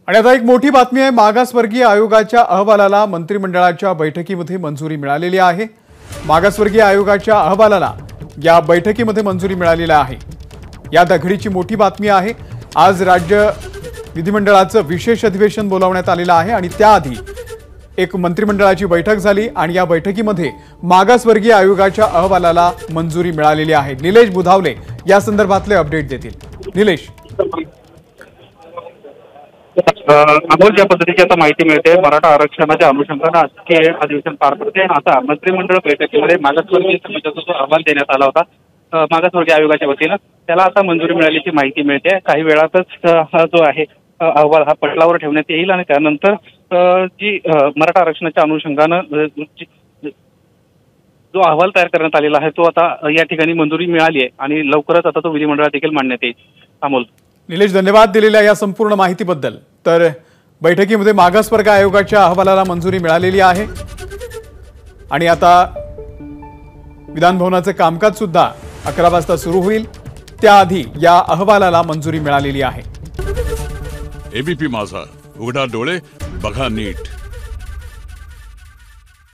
आणि आता एक मोठी बातमी आहे। मागासवर्गीय आयोगाच्या अहवालाला मंत्रिमंडळाच्या बैठकीमध्ये मंजुरी मिळालेली आहे। मागासवर्गीय आयोगाच्या अहवालाला या बैठकीमध्ये मंजुरी मिळालेली आहे। या दखडीची मोठी बातमी आहे। आज राज्य विधिमंडळाचं विशेष अधिवेशन बोलावण्यात आलेलं आहे आणि त्याआधी एक मंत्रिमंडळाची बैठक झाली आणि या बैठकीमध्ये मागासवर्गीय आयोगाच्या अहवालाला मंजुरी मिळालेली आहे। निलेश बुधावले या संदर्भातले अपडेट देतील। निलेश, अमोल, ज्या पद्धतीची आता माहिती मिळते, मराठा आरक्षणाच्या अनुषंगाने आजचे अधिवेशन पार पडते। आता मंत्रिमंडळ बैठकीमध्ये मागासवर्गीय समाजाचा जो अहवाल देण्यात आला होता मागासवर्गीय आयोगाच्या वतीनं, त्याला आता मंजुरी मिळाल्याची माहिती मिळते। काही वेळातच हा जो आहे अहवाल हा पटलावर ठेवण्यात येईल आणि त्यानंतर जी मराठा आरक्षणाच्या अनुषंगानं जो अहवाल तयार करण्यात आलेला आहे तो आता या ठिकाणी मंजुरी मिळाली आहे आणि लवकरच आता तो विधिमंडळात देखील मांडण्यात येईल। अमोल, निलेश, धन्यवाद दिलेल्या या संपूर्ण माहितीबद्दल। तर बैठकीमध्ये मागासवर्ग आयोगाच्या अहवालाला मंजुरी मिळालेली आहे आणि आता विधान भवनाचे कामकाज सुद्धा 11 वाजता सुरू होईल। त्याआधी या अहवालाला मंजुरी मिळालेली आहे। एबीपी माझा, उघडा डोळे बघा नीट।